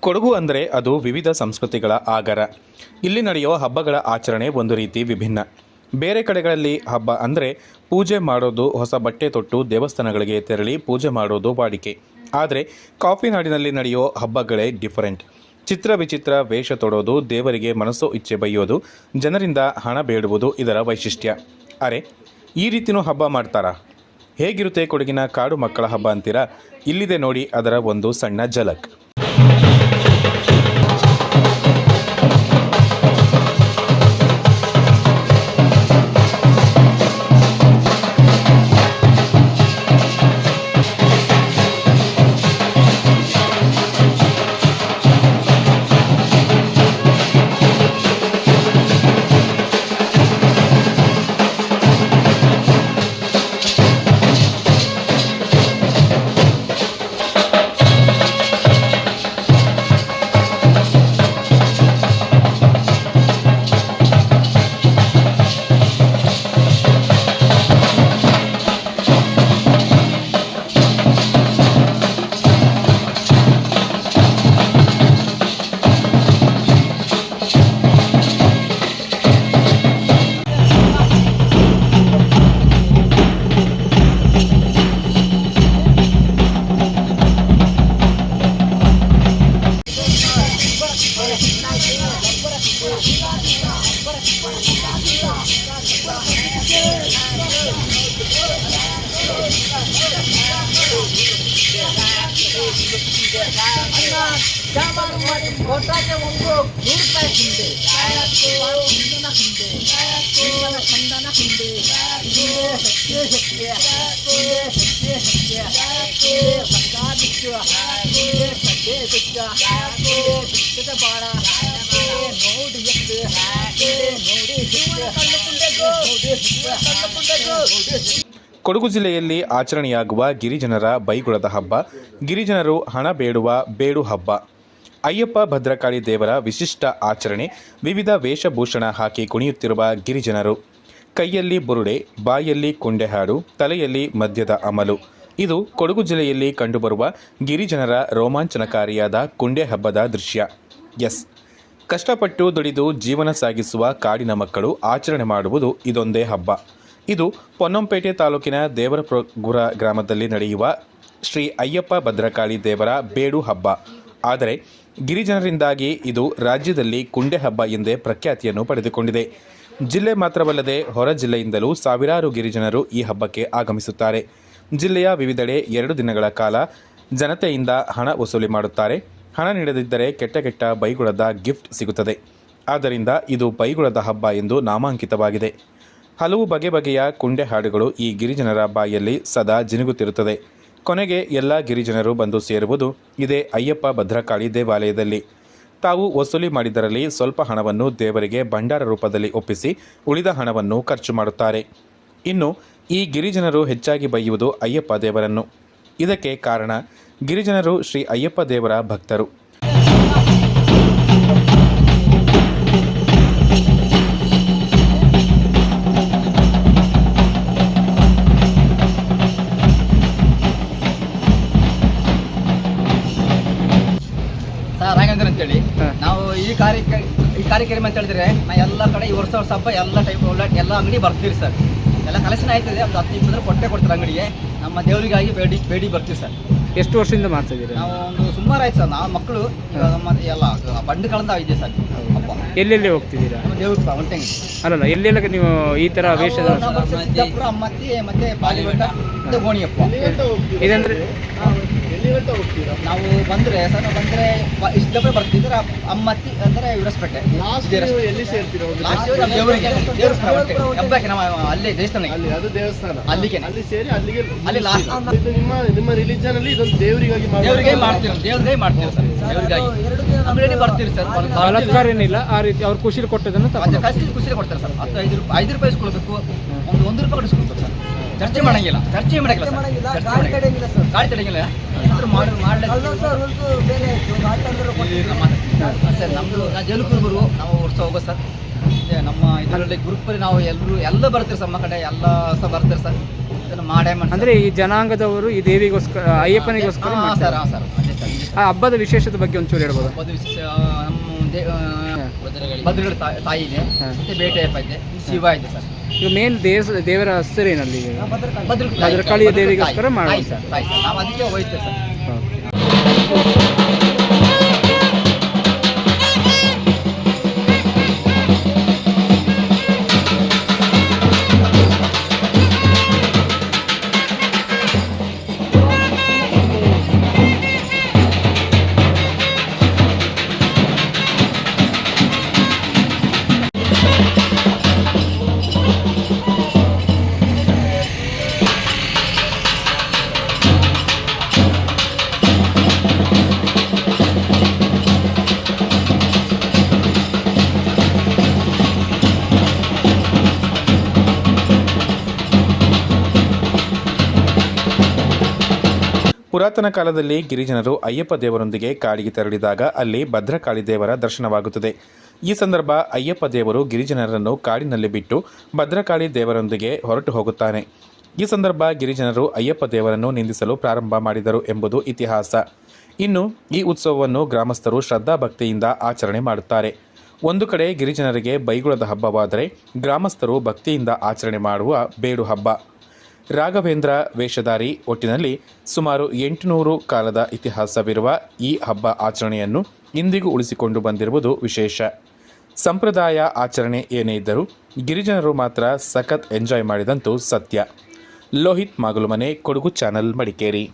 ಕೊಡಗು ಅಂದರೆ ಅದು ವಿವಿಧ ಸಂಸ್ಕೃತಿಗಳ ಆಗರ. ಇಲ್ಲಿ ನಡೆಯೋ ಹಬ್ಬಗಳ ಆಚರಣೆ ಒಂದು ರೀತಿ ವಿಭಿನ್ನ. ಬೇರೆ ಕಡೆಗಳಲ್ಲಿ ಹಬ್ಬ ಅಂದರೆ ಪೂಜೆ ಮಾಡೋದು, ಹೊಸ ಬಟ್ಟೆ ತೊಟ್ಟು ದೇವಸ್ಥಾನಗಳಿಗೆ ತೆರಳಿ ಪೂಜೆ ಮಾಡೋದು ವಾಡಿಕೆ. ಆದರೆ ಕಾಫಿ ನಾಡಿನಲ್ಲಿ ನಡೆಯೋ ಹಬ್ಬಗಳೇ ಡಿಫರೆಂಟ್. ಚಿತ್ರ ವಿಚಿತ್ರ ವೇಷ ತೊಡೋದು, ದೇವರಿಗೆ ಮನಸ್ಸೋ ಇಚ್ಛೆ ಬೈಯೋದು, ಜನರಿಂದ ಹಣ ಬೇಡುವುದು ಇದರ ವೈಶಿಷ್ಟ್ಯ. ಅರೆ, ಈ ರೀತಿಯೂ ಹಬ್ಬ ಮಾಡ್ತಾರಾ? ಹೇಗಿರುತ್ತೆ ಕೊಡಗಿನ ಕಾಡು ಮಕ್ಕಳ ಹಬ್ಬ ಅಂತೀರಾ? ಇಲ್ಲಿದೆ ನೋಡಿ ಅದರ ಒಂದು ಸಣ್ಣ ಝಲಕ್. ಕೋಟಾಗೆ ಒಂದು 100 ರೂಪಾಯಿ ಹಿಂದೆ ಚಂದನ ಹಿಂದೆ ಕೊಡಗು ಜಿಲ್ಲೆಯಲ್ಲಿ ಆಚರಣೆಯಾಗುವ ಗಿರಿಜನರ ಬೈಗುಳದ ಹಬ್ಬ, ಗಿರಿಜನರು ಹಣ ಬೇಡುವ ಬೇಡು ಹಬ್ಬ. ಅಯ್ಯಪ್ಪ ಭದ್ರಕಾಳಿ ದೇವರ ವಿಶಿಷ್ಟ ಆಚರಣೆ. ವಿವಿಧ ವೇಷಭೂಷಣ ಹಾಕಿ ಕುಣಿಯುತ್ತಿರುವ ಗಿರಿಜನರು. ಕೈಯಲ್ಲಿ ಬುರುಡೆ, ಬಾಯಲ್ಲಿ ಕುಂಡೆಹಾಡು, ತಲೆಯಲ್ಲಿ ಮದ್ಯದ ಅಮಲು. ಇದು ಕೊಡಗು ಜಿಲ್ಲೆಯಲ್ಲಿ ಕಂಡುಬರುವ ಗಿರಿಜನರ ರೋಮಾಂಚನಕಾರಿಯಾದ ಕುಂಡೆ ಹಬ್ಬದ ದೃಶ್ಯ. ಎಸ್, ಕಷ್ಟಪಟ್ಟು ದುಡಿದು ಜೀವನ ಸಾಗಿಸುವ ಕಾಡಿನ ಮಕ್ಕಳು ಆಚರಣೆ ಮಾಡುವುದು ಇದೊಂದೇ ಹಬ್ಬ. ಇದು ಪೊನ್ನಂಪೇಟೆ ತಾಲೂಕಿನ ದೇವರಪುರ ಗ್ರಾಮದಲ್ಲಿ ನಡೆಯುವ ಶ್ರೀ ಅಯ್ಯಪ್ಪ ಭದ್ರಕಾಳಿ ದೇವರ ಬೇಡು ಹಬ್ಬ. ಆದರೆ ಗಿರಿಜನರಿಂದಾಗಿ ಇದು ರಾಜ್ಯದಲ್ಲಿ ಕುಂಡೆ ಹಬ್ಬ ಎಂದೇ ಪ್ರಖ್ಯಾತಿಯನ್ನು ಪಡೆದುಕೊಂಡಿದೆ. ಜಿಲ್ಲೆ ಮಾತ್ರವಲ್ಲದೆ ಹೊರ ಜಿಲ್ಲೆಯಿಂದಲೂ ಸಾವಿರಾರು ಗಿರಿಜನರು ಈ ಹಬ್ಬಕ್ಕೆ ಆಗಮಿಸುತ್ತಾರೆ. ಜಿಲ್ಲೆಯ ವಿವಿಧೆಡೆ 2 ದಿನಗಳ ಕಾಲ ಜನತೆಯಿಂದ ಹಣ ವಸೂಲಿ ಮಾಡುತ್ತಾರೆ. ಹಣ ನೀಡದಿದ್ದರೆ ಕೆಟ್ಟ ಬೈಗುಳದ ಗಿಫ್ಟ್ ಸಿಗುತ್ತದೆ. ಆದ್ದರಿಂದ ಇದು ಬೈಗುಳದ ಹಬ್ಬ ಎಂದು ನಾಮಾಂಕಿತವಾಗಿದೆ. ಹಲವು ಬಗೆಯ ಕುಂಡೆ ಹಾಡುಗಳು ಈ ಗಿರಿಜನರ ಬಾಯಲ್ಲಿ ಸದಾ ಜಿನುಗುತ್ತಿರುತ್ತದೆ. ಕೊನೆಗೆ ಎಲ್ಲ ಗಿರಿಜನರು ಬಂದು ಸೇರುವುದು ಇದೇ ಅಯ್ಯಪ್ಪ ಭದ್ರಕಾಳಿ ದೇವಾಲಯದಲ್ಲಿ. ತಾವು ವಸೂಲಿ ಮಾಡಿದರಲ್ಲಿ ಸ್ವಲ್ಪ ಹಣವನ್ನು ದೇವರಿಗೆ ಭಂಡಾರ ರೂಪದಲ್ಲಿ ಒಪ್ಪಿಸಿ ಉಳಿದ ಹಣವನ್ನು ಖರ್ಚು ಮಾಡುತ್ತಾರೆ. ಇನ್ನು ಈ ಗಿರಿಜನರು ಹೆಚ್ಚಾಗಿ ಬೈಯುವುದು ಅಯ್ಯಪ್ಪ ದೇವರನ್ನು. ಇದಕ್ಕೆ ಕಾರಣ ಗಿರಿಜನರು ಶ್ರೀ ಅಯ್ಯಪ್ಪ ದೇವರ ಭಕ್ತರು. ಅಂತೇಳಿ ನಾವು ಈ ಕಾರ್ಯಕ್ರಮ ಅಂತ ಹೇಳಿದ್ರೆ ನಾ ಎಲ್ಲ ಕಡೆ ಈ ವರ್ಷ ಹಬ್ಬ ಎಲ್ಲ ಟೈಪ್ ಎಲ್ಲ ಅಂಗಡಿ ಬರ್ತೀವಿ ಸರ್. ಎಲ್ಲ ಕಲೆಕ್ಷನ್ ಆಯ್ತದೆ. ಒಂದು 10-20 ಕೊಟ್ಟೆ ಕೊಡ್ತಾರೆ ಅಂಗಡಿಗೆ. ನಮ್ಮ ದೇವರಿಗಾಗಿ ಬೇಡಿ ಬರ್ತೀವಿ ಸರ್. ಎಷ್ಟು ವರ್ಷದಿಂದ ಮಾಡ್ತಿದ್ದೀರಿ? ನಾವು ಒಂದು ಸುಮಾರು ಆಯ್ತು ಸರ್. ನಾವು ಮಕ್ಕಳು ನಮ್ಮ ಎಲ್ಲ ಬಂಡುಗಳಿಂದ ಇದೆ ಸರ್ ಹಬ್ಬ. ಎಲ್ಲೆಲ್ಲಿ ಹೋಗ್ತಿದ್ದೀರಾ? ನಮ್ಮ ದೇವ್ರ ಒಂಟೆಂಗಿ ಅಲ್ಲಲ್ಲ, ಎಲ್ಲೆಲ್ಲ ನೀವು ಈ ಥರ ವೇಷದ ಸಿದ್ದಾಪುರ, ಅಮ್ಮತ್ತಿ ಮತ್ತೆ ಪಾಲಿಘಟ್ಟ ಮತ್ತೆ ಗೋಣಿಯಪ್ಪ. ಇದಂದ್ರೆ ನಾವು ಬಂದರೆ ಸರ್, ನಾವು ಬಂದರೆ ಸಿದ್ದಾಪುರ ಬರ್ತಿದ್ರೆ ಅಮ್ಮತ್ತಿ ಅಂದರೆ ವಿರಸ್ಪೇಟೆ ಎಲ್ಲಿ ಸೇರ್ತೀರೋ ಹಬ್ಬಕ್ಕೆ ನಾವು ಅಲ್ಲೇ ದೇವಸ್ಥಾನ, ಅದು ದೇವಸ್ಥಾನ ಅಲ್ಲಿಗೆ ಅಲ್ಲಿ ಸೇರಿ ಅಲ್ಲಿಗೆ ಅಲ್ಲಿ ಲಾಸ್ಟ್. ನಿಮ್ಮ ರಿಲಿಜನ್ ಅಲ್ಲಿ ಇದೊಂದು ದೇವರಿಗಾಗಿ ಮಾಡ್ತೀವಿ ಸರ್. ದೇವರಿಗಾಗಿ ಅಂಗಡಿ ಬರ್ತೀವಿ ಸರ್. ಬಲಾತ್ಕಾರ ಏನಿಲ್ಲ, ಆ ರೀತಿ ಅವ್ರು ಖುಷಿ ಕೊಟ್ಟದನ್ನು ಖುಷಿ ಕೊಡ್ತಾರೆ ಸರ್. 5 ರೂಪಾಯಿ ಇಸ್ಕೊಳ್ಬೇಕು, ಒಂದು 1 ರೂಪಾಯಿ ಇಸ್ಕೊಳ್ಬೇಕು ಸರ್. ಚರ್ಚೆ ಮಾಡಂಗಿಲ್ಲ ಗಾಡಿ ತಡೆಯಂಗಿಲ್ಲ. ಸರ್ ನಮ್ಮದು ಜೈಲು ಕುರುಬರು ನಾವು ವರ್ಷ ಹೋಗೋದು ಸರ್. ನಮ್ಮ ಇದರಲ್ಲಿ ಗ್ರೂಪಲ್ಲಿ ನಾವು ಎಲ್ಲ ಬರ್ತೀವಿ ಸರ್. ನಮ್ಮ ಕಡೆ ಎಲ್ಲ ಸಹ ಬರ್ತಾರೆ ಸರ್. ಇದನ್ನು ಮಾಡೇ ಅಂದರೆ ಈ ಜನಾಂಗದವರು ಈ ದೇವಿಗೋಸ್ಕರ, ಅಯ್ಯಪ್ಪನಿಗೋಸ್ಕರ ಸರ್. ಅದೇ ಸರ್. ಆ ಹಬ್ಬದ ವಿಶೇಷತೆ ಬಗ್ಗೆ ಒಂಚೂರು ಹೇಳ್ಬೋದು. ಹಬ್ಬದ ವಿಶೇಷ ನಮ್ಮ ಭದ್ರಗಡ ತಾಯಿ ಇದೆ, ಮತ್ತೆ ಬೇಟೆ ಹಬ್ಬ ಇದೆ, ಶಿವ ಇದೆ ಸರ್. ಈಗ ಮೇನ್ ದೇವರ ಹೆಸರೇನಲ್ಲಿ ಭದ್ರಕಾಳಿ ಭದ್ರಕಾಳಿಯ ದೇವಿಗೋಸ್ಕರ ತಾಯಿ ಮಾಡಿ ಸರ್, ತಾಯಿ ಸರ್. ನಾವು ಅದಕ್ಕೆ ಹೋಯ್ತೇವೆ ಸರ್. ಪುರಾತನ ಕಾಲದಲ್ಲಿ ಗಿರಿಜನರು ಅಯ್ಯಪ್ಪ ದೇವರೊಂದಿಗೆ ಕಾಡಿಗೆ ತೆರಳಿದಾಗ ಅಲ್ಲಿ ಭದ್ರಕಾಳಿ ದೇವರ ದರ್ಶನವಾಗುತ್ತದೆ. ಈ ಸಂದರ್ಭ ಅಯ್ಯಪ್ಪ ದೇವರು ಗಿರಿಜನರನ್ನು ಕಾಡಿನಲ್ಲಿ ಬಿಟ್ಟು ಭದ್ರಕಾಳಿ ದೇವರೊಂದಿಗೆ ಹೊರಟು ಹೋಗುತ್ತಾನೆ. ಈ ಸಂದರ್ಭ ಗಿರಿಜನರು ಅಯ್ಯಪ್ಪ ದೇವರನ್ನು ನಿಂದಿಸಲು ಪ್ರಾರಂಭ ಮಾಡಿದರು ಎಂಬುದು ಇತಿಹಾಸ. ಇನ್ನು ಈ ಉತ್ಸವವನ್ನು ಗ್ರಾಮಸ್ಥರು ಶ್ರದ್ಧಾಭಕ್ತಿಯಿಂದ ಆಚರಣೆ ಮಾಡುತ್ತಾರೆ. ಒಂದು ಕಡೆ ಗಿರಿಜನರಿಗೆ ಬೈಗುಳದ ಹಬ್ಬವಾದರೆ ಗ್ರಾಮಸ್ಥರು ಭಕ್ತಿಯಿಂದ ಆಚರಣೆ ಮಾಡುವ ಬೇಡು ಹಬ್ಬ. ರಾಘವೇಂದ್ರ ವೇಷಧಾರಿ ಒಟ್ಟಿನಲ್ಲಿ ಸುಮಾರು 800 ಕಾಲದ ಇತಿಹಾಸವಿರುವ ಈ ಹಬ್ಬ ಆಚರಣೆಯನ್ನು ಇಂದಿಗೂ ಉಳಿಸಿಕೊಂಡು ಬಂದಿರುವುದು ವಿಶೇಷ. ಸಂಪ್ರದಾಯ ಆಚರಣೆ ಏನೇ ಇದ್ದರೂ ಗಿರಿಜನರು ಮಾತ್ರ ಸಖತ್ ಎಂಜಾಯ್ ಮಾಡಿದಂತೂ ಸತ್ಯ. ಲೋಹಿತ್ ಮಾಗಲುಮನೆ, ಕೊಡಗು ಚಾನಲ್, ಮಡಿಕೇರಿ.